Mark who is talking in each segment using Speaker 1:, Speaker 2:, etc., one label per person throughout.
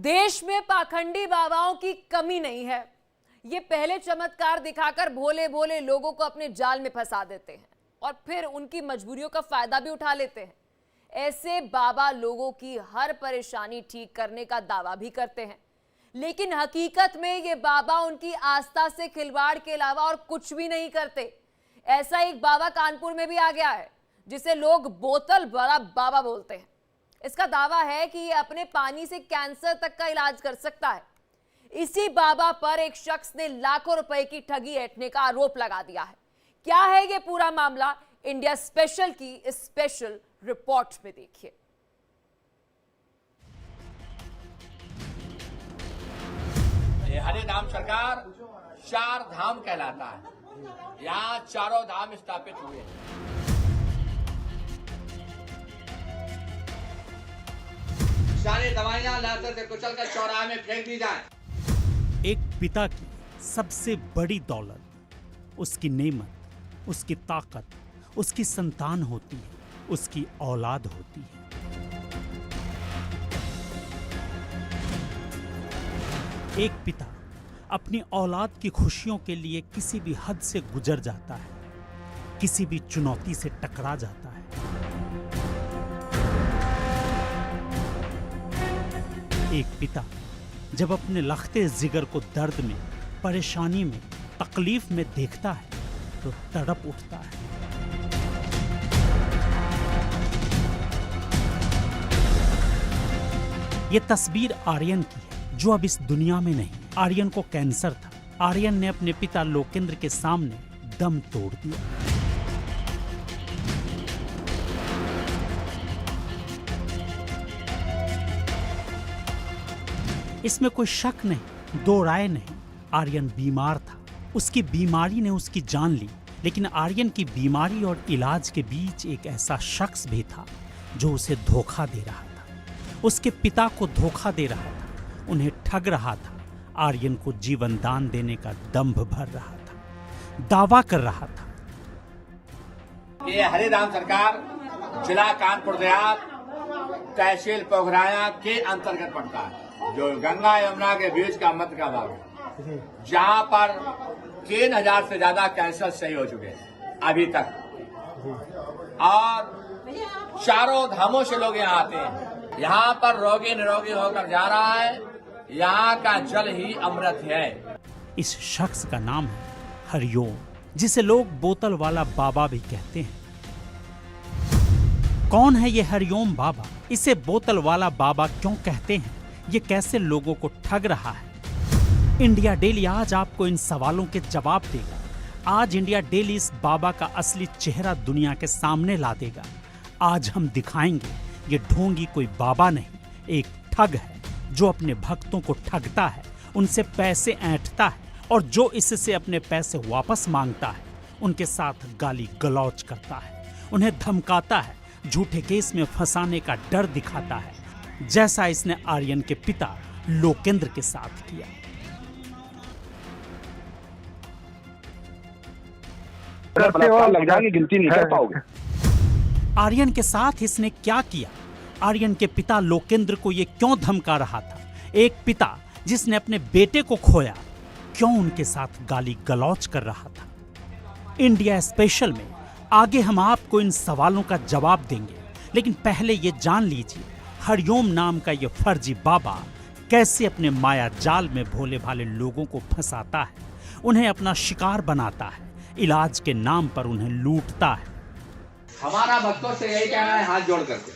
Speaker 1: देश में पाखंडी बाबाओं की कमी नहीं है। ये पहले चमत्कार दिखाकर भोले भोले लोगों को अपने जाल में फंसा देते हैं और फिर उनकी मजबूरियों का फायदा भी उठा लेते हैं। ऐसे बाबा लोगों की हर परेशानी ठीक करने का दावा भी करते हैं, लेकिन हकीकत में ये बाबा उनकी आस्था से खिलवाड़ के अलावा और कुछ भी नहीं करते। ऐसा एक बाबा कानपुर में भी आ गया है, जिसे लोग बोतल वाला बाबा बोलते हैं। इसका दावा है कि ये अपने पानी से कैंसर तक का इलाज कर सकता है। इसी बाबा पर एक शख्स ने लाखों रुपए की ठगी ऐंठने का आरोप लगा दिया है। क्या है ये पूरा मामला, इंडिया स्पेशल की इस स्पेशल रिपोर्ट में देखिए।
Speaker 2: ये हरे धाम सरकार 4 धाम कहलाता है। यहाँ चारों धाम स्थापित हुए हैं। सारी दवाइयां लाकर से कुचल कर चौराहे में फेंक दी जाए।
Speaker 3: एक पिता की सबसे बड़ी दौलत उसकी नेमत, उसकी ताकत, उसकी संतान होती है, उसकी औलाद होती है। एक पिता अपनी औलाद की खुशियों के लिए किसी भी हद से गुजर जाता है, किसी भी चुनौती से टकरा जाता है। एक पिता जब अपने लखते जिगर को दर्द में, परेशानी में, तकलीफ में देखता है तो तड़प उठता है। ये तस्वीर आर्यन की है, जो अब इस दुनिया में नहीं। आर्यन को कैंसर था। आर्यन ने अपने पिता लोकेंद्र के सामने दम तोड़ दिया। इसमें कोई शक नहीं, दो राय नहीं। आर्यन बीमार था, उसकी बीमारी ने उसकी जान ली। लेकिन आर्यन की बीमारी और इलाज के बीच एक ऐसा शख्स भी था जो उसे धोखा दे रहा था, उसके पिता को धोखा दे रहा था, उन्हें ठग रहा था, आर्यन को जीवन दान देने का दंभ भर रहा था, दावा कर रहा था।
Speaker 2: ये हरे धाम सरकार जिला कानपुर देहात, तहसील पोखराया के अंतर्गत पड़ता है, जो गंगा यमुना के बीच का मध्य का भाग है, जहाँ पर 3000 से ज्यादा कैंसर सही हो चुके हैं अभी तक। और चारों धामों से लोग यहाँ आते हैं। यहाँ पर रोगी निरोगी होकर जा रहा है। यहाँ का जल ही अमृत है।
Speaker 3: इस शख्स का नाम है हरिओम, जिसे लोग बोतल वाला बाबा भी कहते हैं। कौन है ये हरिओम बाबा? इसे बोतल वाला बाबा क्यों कहते हैं? ये कैसे लोगों को ठग रहा है? इंडिया डेली आज आपको इन सवालों के जवाब देगा। आज इंडिया डेली इस बाबा का असली चेहरा दुनिया के सामने ला देगा। आज हम दिखाएंगे ये ढोंगी कोई बाबा नहीं, एक ठग है जो अपने भक्तों को ठगता है, उनसे पैसे ऐंठता है और जो इससे अपने पैसे वापस मांगता है उनके साथ गाली गलौज करता है, उन्हें धमकाता है, झूठे केस में फंसाने का डर दिखाता है, जैसा इसने आर्यन के पिता लोकेंद्र के साथ किया।
Speaker 4: लग जाएगी, गिनती नहीं कर पाओगे।
Speaker 3: आर्यन के साथ इसने क्या किया? आर्यन के पिता लोकेंद्र को यह क्यों धमका रहा था? एक पिता जिसने अपने बेटे को खोया, क्यों उनके साथ गाली गलौज कर रहा था? इंडिया स्पेशल में आगे हम आपको इन सवालों का जवाब देंगे, लेकिन पहले ये जान लीजिए हरिओम नाम का ये फर्जी बाबा कैसे अपने माया जाल में भोले भाले लोगों को फंसाता है, उन्हें अपना शिकार बनाता है, इलाज के नाम पर उन्हें लूटता है।
Speaker 2: हमारा भक्तों से यही कहना है हाथ जोड़ करके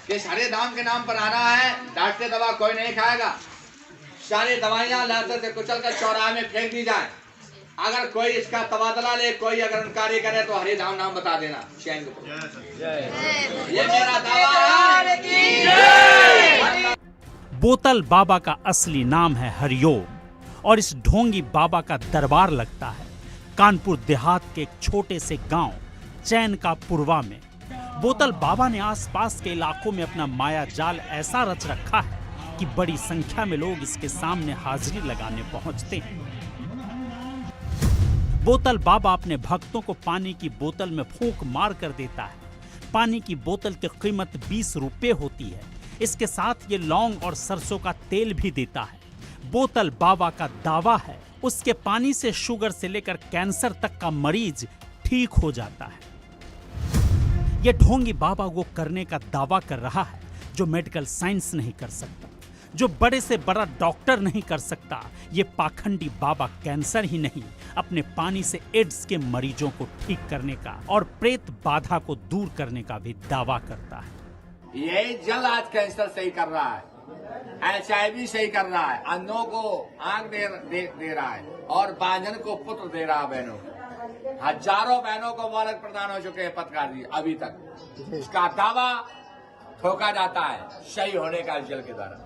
Speaker 2: कि सारे दाम के नाम पर आना है। डांटते दवा कोई नहीं खाएगा। सारी दवाइयां लाकर से कुचल कर चौराहे में फेंक दी जाए। अगर कोई इसका तबादला ले, कोई अगर इनकारी करे तो हरे धाम नाम बता देना। ये मेरा दावा है।
Speaker 3: बोतल बाबा का असली नाम है हरिओम और इस ढोंगी बाबा का दरबार लगता है कानपुर देहात के एक छोटे से गांव चैन का पुरवा में। बोतल बाबा ने आसपास के इलाकों में अपना माया जाल ऐसा रच रखा है कि बड़ी संख्या में लोग इसके सामने हाजिरी लगाने पहुंचते हैं। बोतल बाबा अपने भक्तों को पानी की बोतल में फूंक मार कर देता है। पानी की बोतल की कीमत 20 रुपए होती है, इसके साथ ये लौंग और सरसों का तेल भी देता है। बोतल बाबा का दावा है उसके पानी से शुगर से लेकर कैंसर तक का मरीज ठीक हो जाता है। ये ढोंगी बाबा वो करने का दावा कर रहा है जो मेडिकल साइंस नहीं कर सकता, जो बड़े से बड़ा डॉक्टर नहीं कर सकता। ये पाखंडी बाबा कैंसर ही नहीं, अपने पानी से एड्स के मरीजों को ठीक करने का और प्रेत बाधा को दूर करने का भी दावा करता है।
Speaker 2: यही जल आज कैंसर सही कर रहा है, HIV सही कर रहा है, अंधों को आंख दे रहा है और बांझन को पुत्र दे रहा है। बहनों को हजारों बहनों को बालक प्रदान हो चुके हैं पत्रकार जी अभी तक। इसका दावा ठोका जाता है सही होने का जल के द्वारा।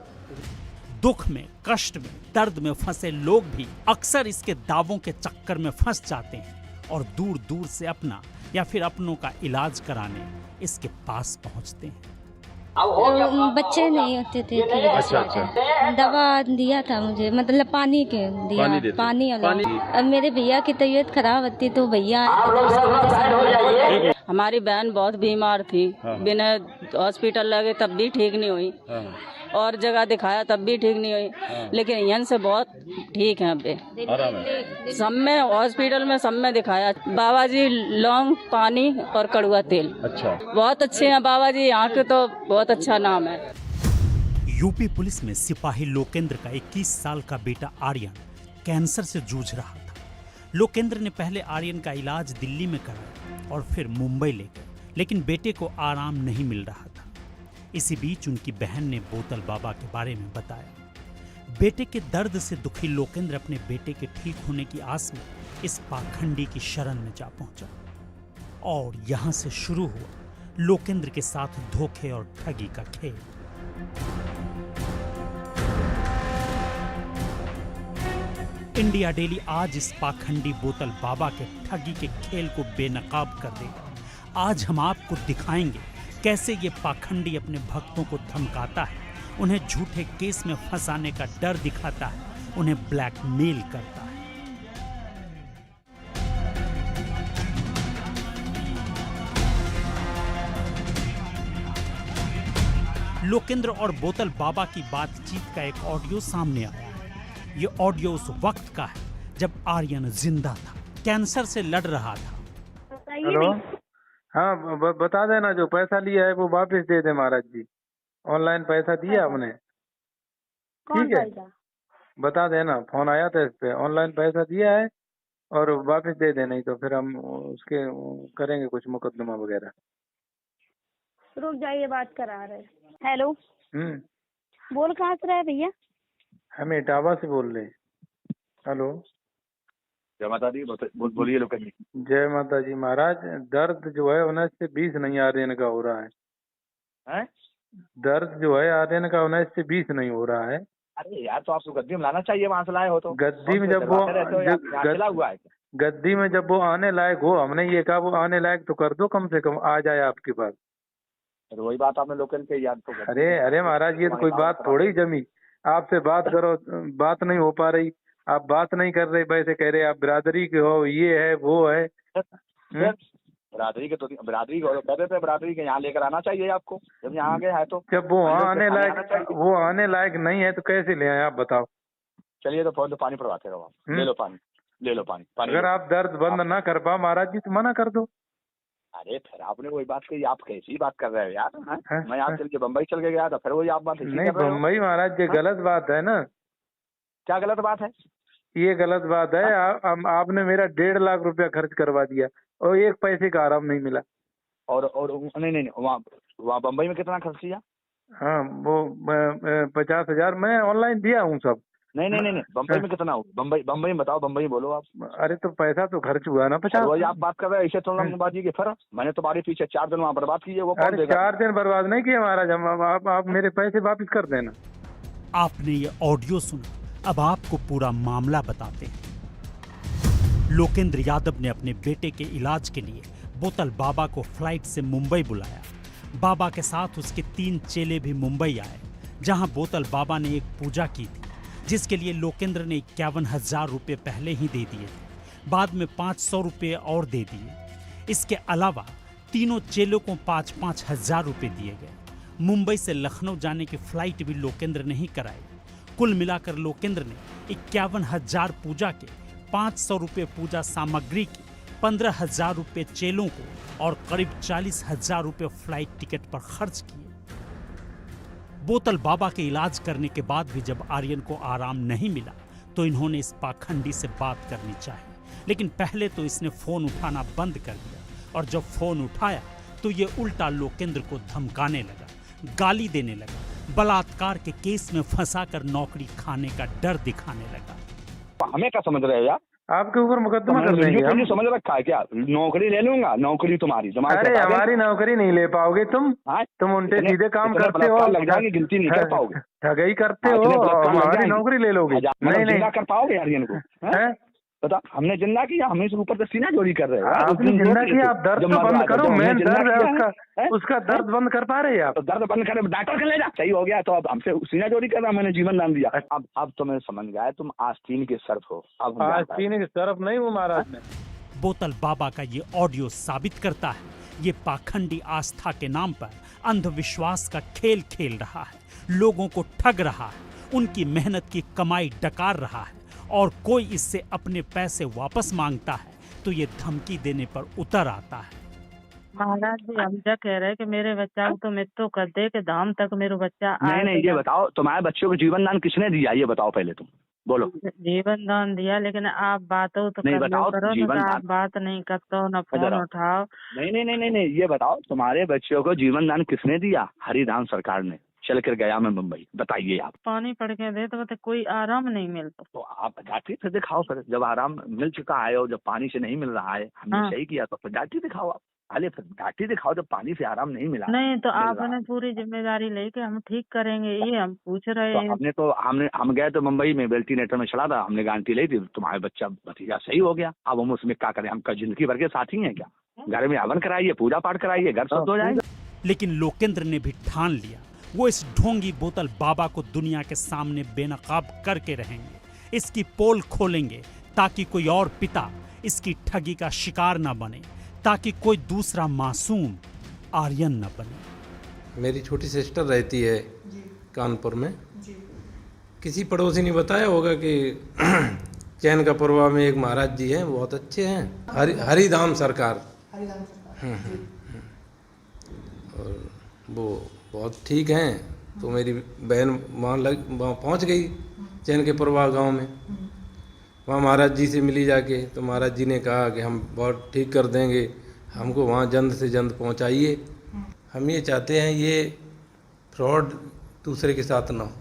Speaker 3: दुख में, कष्ट में, दर्द में फंसे लोग भी अक्सर इसके दावों के चक्कर में फंस जाते हैं और दूर दूर से अपना या फिर अपनों का इलाज कराने इसके पास पहुंचते हैं।
Speaker 5: बच्चे नहीं होते थे अच्छा। दवा दिया था मुझे, मतलब पानी के दिया, पानी अब मेरे भैया की तबीयत खराब होती तो भैया
Speaker 6: हमारी बहन बहुत बीमार थी, बिना हॉस्पिटल लगे तब भी ठीक नहीं हुई और जगह दिखाया तब भी ठीक नहीं हुई, लेकिन यहाँ से बहुत ठीक है। अबे सब में हॉस्पिटल में सब में दिखाया। बाबा जी लौंग, पानी और कड़ुआ तेल अच्छा बहुत अच्छे हैं बाबा जी, यहाँ के तो बहुत अच्छा नाम है।
Speaker 3: यूपी पुलिस में सिपाही लोकेंद्र का 21 साल का बेटा आर्यन कैंसर से जूझ रहा था। लोकेंद्र ने पहले आर्यन का इलाज दिल्ली में कराया और फिर मुंबई ले गए, लेकिन बेटे को आराम नहीं मिल रहा था। इसी बीच उनकी बहन ने बोतल बाबा के बारे में बताया। बेटे के दर्द से दुखी लोकेंद्र अपने बेटे के ठीक होने की आस में इस पाखंडी की शरण में जा पहुंचा और यहां से शुरू हुआ लोकेंद्र के साथ धोखे और ठगी का खेल। इंडिया डेली आज इस पाखंडी बोतल बाबा के ठगी के खेल को बेनकाब कर देगा। आज हम आपको दिखाएंगे कैसे ये पाखंडी अपने भक्तों को धमकाता है, उन्हें झूठे केस में फंसाने का डर दिखाता है, उन्हें ब्लैकमेल करता है। लोकेंद्र और बोतल बाबा की बातचीत का एक ऑडियो सामने आया है। ये ऑडियो उस वक्त का है जब आर्यन जिंदा था, कैंसर से लड़ रहा था।
Speaker 7: हेलो, हाँ बता देना, जो पैसा लिया है वो वापस दे दे महाराज जी। ऑनलाइन पैसा दिया हमने, ठीक है, बता देना। फोन आया था इस पे, ऑनलाइन पैसा दिया है और वापस दे दे, नहीं तो फिर हम उसके करेंगे कुछ मुकदमा वगैरह।
Speaker 8: रुक जाइए, बात करा रहे। हेलो, बोल कहाँ से रहे भैया?
Speaker 7: हम इटावा से बोल रहे। हेलो,
Speaker 4: जय माता दी, बोलिए लोग।
Speaker 7: जय माता जी। महाराज दर्द जो है 19 से 20 नहीं आर्यन का हो रहा है। दर्द जो है आर्यन का 19 से 20 नहीं हो रहा है।
Speaker 4: अरे यार, तो आपको गद्दी में लाना चाहिए, वहाँ से लाए हो तो।
Speaker 7: गद्दी में जब वो गद्दी में जब वो आने लायक हो, हमने ये कहा वो आने लायक तो कर दो, कम से कम आ जाए आपके पास।
Speaker 4: वही बात आपने लोकल के याद तो।
Speaker 7: अरे महाराज, ये तो कोई बात थोड़ी जमी। आपसे बात करो, बात नहीं हो पा रही, आप बात नहीं कर रहे, वैसे कह रहे आप बिरादरी के हो, ये है वो है।
Speaker 4: बिरादरी के तो बिरादरी को कह रहे थे, बिरादरी के यहाँ लेकर आना चाहिए आपको, जब यहाँ गए हैं तो।
Speaker 7: जब वो आने लायक नहीं है तो कैसे ले आए आप बताओ।
Speaker 4: चलिए तो फोन तो पानी पड़वाते रहो, ले लो पानी, ले लो पानी।
Speaker 7: अगर आप दर्द बंद ना कर पाओ महाराज जी तो मना कर दो।
Speaker 4: अरे फिर आपने वही बात कही, आप कैसी बात कर रहे हो यार। मैं आप चल के बम्बई चल के गया था, फिर वही आप बात
Speaker 7: नहीं। बम्बई महाराज ये गलत बात है ना।
Speaker 4: क्या गलत बात है?
Speaker 7: ये गलत बात है। आपने मेरा 1.5 लाख रुपया खर्च करवा दिया और एक पैसे का आराम नहीं मिला।
Speaker 4: और नहीं, वहाँ बम्बई में कितना खर्च किया?
Speaker 7: हाँ, वो 50,000 मैं ऑनलाइन दिया हूँ सब।
Speaker 4: नहीं, बम्बई में कितना हो? बम्बई में बताओ, बम्बई बोलो आप।
Speaker 7: अरे तो पैसा तो खर्च हुआ ना 50।
Speaker 4: वही आप बात कर रहे हैं, इसे तो बाजी के फिर मैंने तुम्हारे पीछे 4 दिन वहाँ बर्बाद किए। वो
Speaker 7: अरे 4 दिन बर्बाद नहीं किए महाराज हम। आप मेरे पैसे वापिस कर देना।
Speaker 3: आपने ये ऑडियो सुना, अब आपको पूरा मामला बताते हैं। लोकेंद्र यादव ने अपने बेटे के इलाज के लिए बोतल बाबा को फ्लाइट से मुंबई बुलाया। बाबा के साथ उसके 3 चेले भी मुंबई आए, जहां बोतल बाबा ने एक पूजा की थी, जिसके लिए लोकेंद्र ने 51,000 रुपये पहले ही दे दिए थे। बाद में 500 रुपये और दे दिए। इसके अलावा तीनों चेलों को 5-5 हजार रुपये दिए गए मुंबई से लखनऊ जाने की फ्लाइट भी लोकेंद्र ने ही कराई। कुल मिलाकर लोकेंद्र ने 51,000 पूजा के, 500 रुपये पूजा सामग्री की, 15,000 रुपये चेलों को और करीब 40,000 रुपये फ्लाइट टिकट पर खर्च किए। बोतल बाबा के इलाज करने के बाद भी जब आर्यन को आराम नहीं मिला तो इन्होंने इस पाखंडी से बात करनी चाहिए, लेकिन पहले तो इसने फोन उठाना बंद कर दिया और जब फोन उठाया तो ये उल्टा लोकेंद्र को धमकाने लगा, गाली देने लगा, बलात्कार के केस में फंसाकर नौकरी खाने का डर दिखाने लगा।
Speaker 4: हमें क्या समझ रहे हो यार?
Speaker 7: आपके ऊपर मुकदमा कर देंगे हम।
Speaker 4: समझ रखा है क्या? नौकरी ले लूंगा, नौकरी तुम्हारी।
Speaker 7: अरे हमारी नौकरी नहीं ले पाओगे तुम उल्टे सीधे काम करते हो,
Speaker 4: लग जाएंगे, गिनती नहीं कर पाओगे,
Speaker 7: ठगाई करते हो, हमारी नौकरी ले लोगे। नहीं
Speaker 4: कर पाओगे आर्यन को? पता हमने जिंदा किया, हमें से ऊपर से सीना चोरी कर रहे हो।
Speaker 7: आपने जिंदा किया, आप दर्द तो बंद करो, मेन दर्द है उसका दर्द बंद कर पा रहे हैं आप?
Speaker 4: दर्द बंद करे, डॉक्टर के ले जा, सही हो गया। तो अब हमसे सीना चोरी कर रहा, मैंने जीवन दान दिया। अब तो मैं समझ गया, तुम आस्तीन के सर्फ हो। अब
Speaker 7: आस्तीन के सर्फ नहीं हूँ महाराज में।
Speaker 3: बोतल बाबा का ये ऑडियो साबित करता है ये पाखंडी आस्था के नाम पर अंधविश्वास का खेल खेल रहा है, लोगों को ठग रहा है, उनकी मेहनत की कमाई डकार रहा है और कोई इससे अपने पैसे वापस मांगता है तो ये धमकी देने पर उतर आता है।
Speaker 9: महाराज जी हम क्या कह रहे हैं कि मेरे बच्चा को तो मृत्यु कर दे कि धाम तक मेरे बच्चा।
Speaker 4: नहीं ये बताओ, तुम्हारे बच्चों को जीवन दान किसने दिया? ये बताओ पहले, तुम बोलो।
Speaker 9: जीवन दान दिया, लेकिन आप बातों तो
Speaker 4: नहीं बताओ,
Speaker 9: करो
Speaker 4: जीवन
Speaker 9: ना, आप बात नहीं करते हो, ना फोन उठाओ।
Speaker 4: नहीं, ये बताओ तुम्हारे बच्चों को जीवन दान किसने दिया? हरिधाम सरकार ने चल कर गया मैं मुंबई, बताइए आप।
Speaker 9: पानी पड़ के दे तो कोई आराम नहीं मिलता।
Speaker 4: तो आप डॉक्टरी से दिखाओ फिर, जब आराम मिल चुका है और जब पानी से नहीं मिल रहा है, हमने सही किया तो फिर डॉक्टरी दिखाओ आप। अरे फिर डॉक्टरी दिखाओ जब पानी से आराम नहीं मिला।
Speaker 9: नहीं तो आपने पूरी जिम्मेदारी लेके हम ठीक करेंगे, ये हम पूछ रहे हैं।
Speaker 4: हम गए तो मुंबई में वेल्टिनेटर में चला था, हमने गारंटी ली थी, तुम्हारे बच्चा भतीजा सही हो गया। अब हम उसमें क्या करें? हम जिंदगी भर के साथी हैं क्या? घर में हवन कराइए, पूजा पाठ कराइए, घर शुद्ध हो जाएगा।
Speaker 3: लेकिन लोकेंद्र ने भी ठान लिया वो इस ढोंगी बोतल बाबा को दुनिया के सामने बेनकाब करके रहेंगे, इसकी पोल खोलेंगे ताकि कोई और पिता इसकी ठगी का शिकार न बने, ताकि कोई दूसरा मासूम आर्यन न बने।
Speaker 10: मेरी छोटी सिस्टर रहती है कानपुर में, किसी पड़ोसी ने बताया होगा कि चैन का पुरवा में एक महाराज जी हैं, बहुत अच्छे हैं, हरिधाम सरकार। और वो बहुत ठीक हैं। तो मेरी बहन वहाँ पहुँच गई चैन के पुरवा गांव में, वहाँ महाराज जी से मिली जाके। तो महाराज जी ने कहा कि हम बहुत ठीक कर देंगे, हमको वहाँ जल्द से जल्द पहुँचाइए। हम ये चाहते हैं ये फ्रॉड दूसरे के साथ ना हो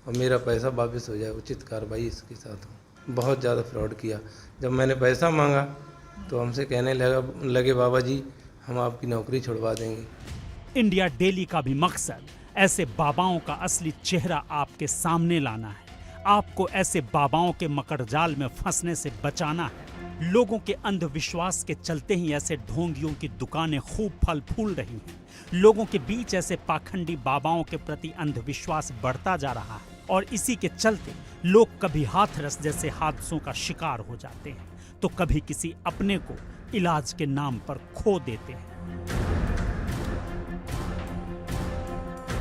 Speaker 10: और मेरा पैसा वापस हो जाए, उचित कार्रवाई इसके साथ हो। बहुत ज़्यादा फ्रॉड किया। जब मैंने पैसा मांगा तो हमसे कहने लगे बाबा जी हम आपकी नौकरी छुड़वा देंगे।
Speaker 3: इंडिया डेली का भी मकसद ऐसे बाबाओं का असली चेहरा आपके सामने लाना है, आपको ऐसे बाबाओं के मकड़जाल में फंसने से बचाना है। लोगों के अंधविश्वास के चलते ही ऐसे ढोंगियों की दुकानें खूब फल फूल रही हैं। लोगों के बीच ऐसे पाखंडी बाबाओं के प्रति अंधविश्वास बढ़ता जा रहा है और इसी के चलते लोग कभी हाथरस जैसे हादसों का शिकार हो जाते हैं तो कभी किसी अपने को इलाज के नाम पर खो देते हैं।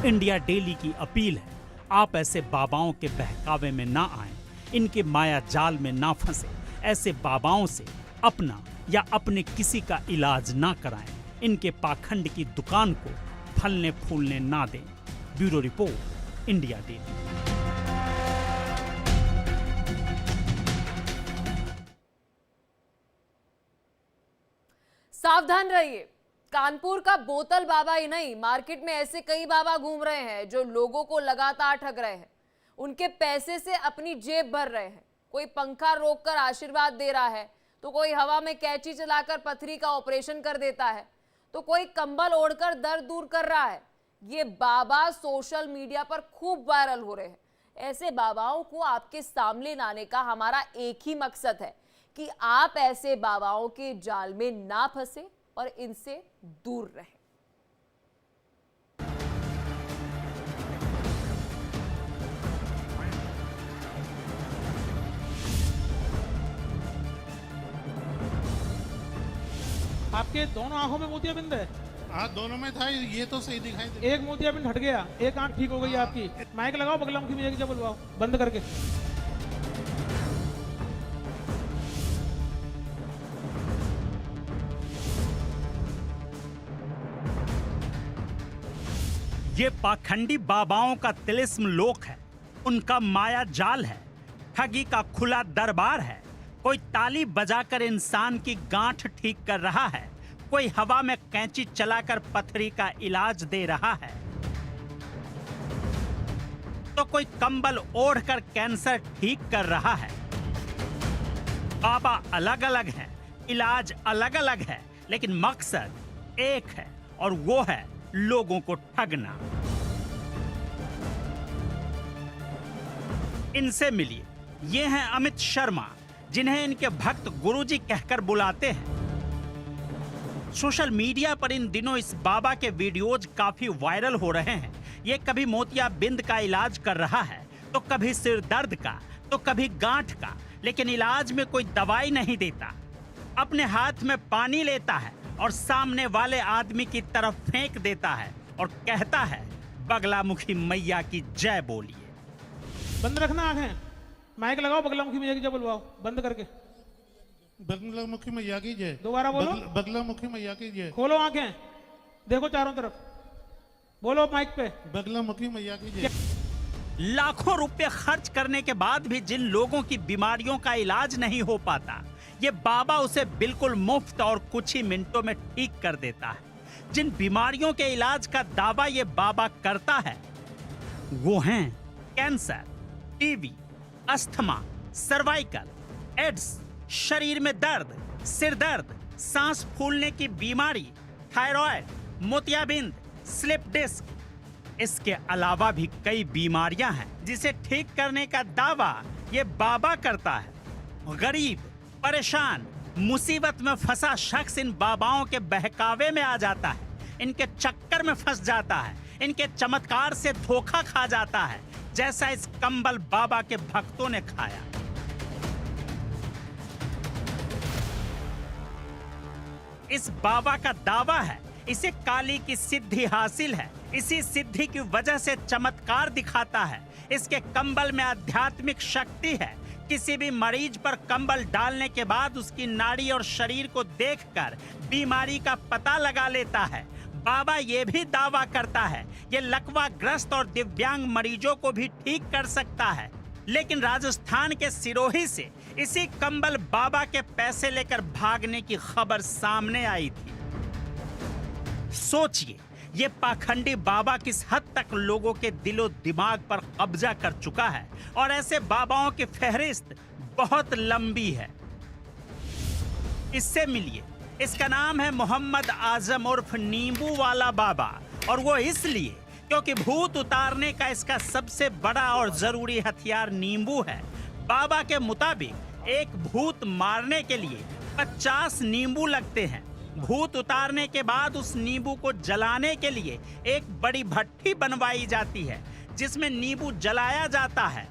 Speaker 3: इंडिया डेली की अपील है, आप ऐसे बाबाओं के बहकावे में ना आएं, इनके माया जाल में ना फंसे, ऐसे बाबाओं से अपना या अपने किसी का इलाज ना कराएं, इनके पाखंड की दुकान को फलने फूलने ना दें। Bureau report, India daily.
Speaker 1: सावधान रहिए, कानपुर का बोतल बाबा ही नहीं, मार्केट में ऐसे कई बाबा घूम रहे हैं जो लोगों को लगातार ठग रहे हैं, उनके पैसे से अपनी जेब भर रहे हैं। कोई पंखा रोककर आशीर्वाद दे रहा है तो कोई हवा में कैंची चलाकर पथरी का ऑपरेशन कर देता है, तो कोई कंबल ओढ़कर दर्द दूर कर रहा है। ये बाबा सोशल मीडिया पर खूब वायरल हो रहे हैं। ऐसे बाबाओं को आपके सामने लाने का हमारा एक ही मकसद है कि आप ऐसे बाबाओं के जाल में ना फंसे और इनसे दूर रहें।
Speaker 11: आपके दोनों आंखों में मोतियाबिंद है? हाँ दोनों में था, ये तो सही दिखाई दे।
Speaker 12: एक मोतियाबिंद हट गया, एक आंख ठीक हो गई आपकी। माइक लगाओ, बगलामुखी मैया की जय बुलवाओ बंद करके।
Speaker 3: ये पाखंडी बाबाओं का तिलिस्म लोक है, उनका माया जाल है, ठगी का खुला दरबार है। कोई ताली बजाकर इंसान की गांठ ठीक कर रहा है, कोई हवा में कैंची चलाकर पथरी का इलाज दे रहा है, तो कोई कंबल ओढ़कर कैंसर ठीक कर रहा है। बाबा अलग अलग हैं, इलाज अलग अलग है, लेकिन मकसद एक है और वो है लोगों को ठगना। इनसे मिलिए, ये हैं अमित शर्मा, जिन्हें इनके भक्त गुरुजी कहकर बुलाते हैं। सोशल मीडिया पर इन दिनों इस बाबा के वीडियोज काफी वायरल हो रहे हैं। ये कभी मोतियाबिंद का इलाज कर रहा है, तो कभी सिर दर्द का, तो कभी गांठ का, लेकिन इलाज में कोई दवाई नहीं देता। अपने हाथ में पानी लेता है और सामने वाले आदमी की तरफ फेंक देता है और कहता है, बगलामुखी मैया की जय बोलिए।
Speaker 12: बंद रखना आंखें, माइक लगाओ, बगलामुखी मैया की जय बुलवाओ बंद करके।
Speaker 11: बगलामुखी मैया की जय।
Speaker 12: दोबारा बोलो।
Speaker 11: बगलामुखी मैया की जय।
Speaker 12: खोलो आंखें, देखो चारों तरफ, बोलो माइक पे,
Speaker 11: बगलामुखी मैया की जय।
Speaker 3: लाखों रुपए खर्च करने के बाद भी जिन लोगों की बीमारियों का इलाज नहीं हो पाता, ये बाबा उसे बिल्कुल मुफ्त और कुछ ही मिनटों में ठीक कर देता है। जिन बीमारियों के इलाज का दावा ये बाबा करता है, वो हैं cancer, TB, asthma, cervical, AIDS, शरीर में दर्द, सिर दर्द, सांस फूलने की बीमारी, थायराइड, मोतियाबिंद, स्लिप डिस्क। इसके अलावा भी कई बीमारियां हैं जिसे ठीक करने का दावा ये बाबा करता है। गरीब, परेशान, मुसीबत में फंसा शख्स इन बाबाओं के बहकावे में आ जाता है, इनके चक्कर में फंस जाता है, इनके चमत्कार से धोखा खा जाता है, जैसा इस कंबल बाबा के भक्तों ने खाया। इस बाबा का दावा है इसे काली की सिद्धि हासिल है, इसी सिद्धि की वजह से चमत्कार दिखाता है। इसके कंबल में आध्यात्मिक शक्ति है। किसी भी मरीज पर कंबल डालने के बाद उसकी नाड़ी और शरीर को देखकर बीमारी का पता लगा लेता है। बाबा ये भी दावा करता है ये लकवाग्रस्त और दिव्यांग मरीजों को भी ठीक कर सकता है। लेकिन राजस्थान के सिरोही से इसी कंबल बाबा के पैसे लेकर भागने की खबर सामने आई थी। सोचिए, ये पाखंडी बाबा किस हद तक लोगों के दिलो दिमाग पर कब्जा कर चुका है, और ऐसे बाबाओं की फहरिस्त बहुत लंबी है। इससे मिलिए, इसका नाम है मोहम्मद आजम उर्फ नींबू वाला बाबा, और वो इसलिए क्योंकि भूत उतारने का इसका सबसे बड़ा और जरूरी हथियार नींबू है। बाबा के मुताबिक एक भूत मारने के लिए 50 नींबू लगते हैं। भूत उतारने के बाद उस नींबू को जलाने के लिए एक बड़ी भट्टी बनवाई जाती है जिसमें नींबू जलाया जाता है।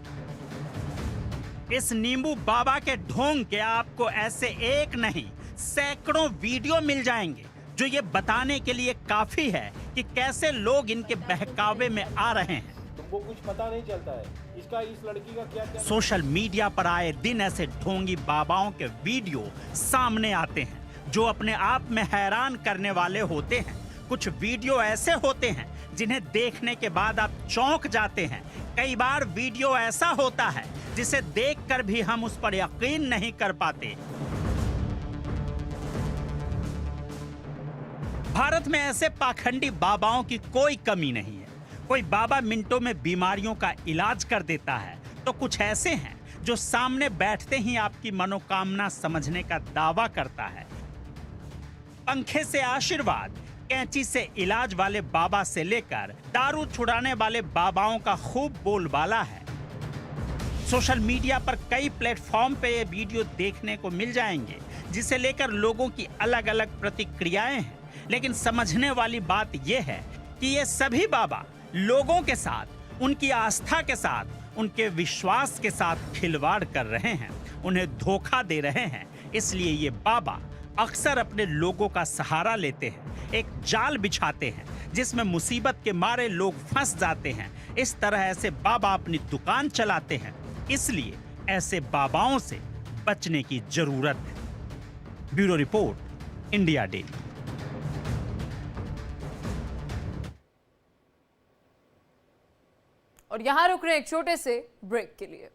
Speaker 3: इस नींबू बाबा के ढोंग के आपको ऐसे एक नहीं सैकड़ों वीडियो मिल जाएंगे जो ये बताने के लिए काफी है कि कैसे लोग इनके बहकावे में आ रहे हैं।
Speaker 13: तुमको कुछ पता नहीं चलता है इसका, इस लड़की का क्या
Speaker 3: सोशल मीडिया पर आए दिन ऐसे ढोंगी बाबाओं के वीडियो सामने आते हैं जो अपने आप में हैरान करने वाले होते हैं। कुछ वीडियो ऐसे होते हैं जिन्हें देखने के बाद आप चौंक जाते हैं। कई बार वीडियो ऐसा होता है जिसे देखकर भी हम उस पर यकीन नहीं कर पाते। भारत में ऐसे पाखंडी बाबाओं की कोई कमी नहीं है। कोई बाबा मिनटों में बीमारियों का इलाज कर देता है, तो कुछ ऐसे हैं जो सामने बैठते ही आपकी मनोकामना समझने का दावा करता है। पंखे से आशीर्वाद, कैंची से इलाज वाले बाबा से लेकर दारू छुड़ाने वाले बाबाओं का खूब बोलबाला है। सोशल मीडिया पर कई प्लेटफॉर्म पे ये वीडियो देखने को मिल जाएंगे जिसे लेकर लोगों की अलग अलग प्रतिक्रियाएं हैं। लेकिन समझने वाली बात यह है कि ये सभी बाबा लोगों के साथ, उनकी आस्था के साथ, उनके विश्वास के साथ खिलवाड़ कर रहे हैं, उन्हें धोखा दे रहे हैं। इसलिए ये बाबा अक्सर अपने लोगों का सहारा लेते हैं, एक जाल बिछाते हैं जिसमें मुसीबत के मारे लोग फंस जाते हैं। इस तरह ऐसे बाबा अपनी दुकान चलाते हैं, इसलिए ऐसे बाबाओं से बचने की जरूरत है। Bureau report, India daily.
Speaker 1: और यहां रुक रहे हैं एक छोटे से ब्रेक के लिए।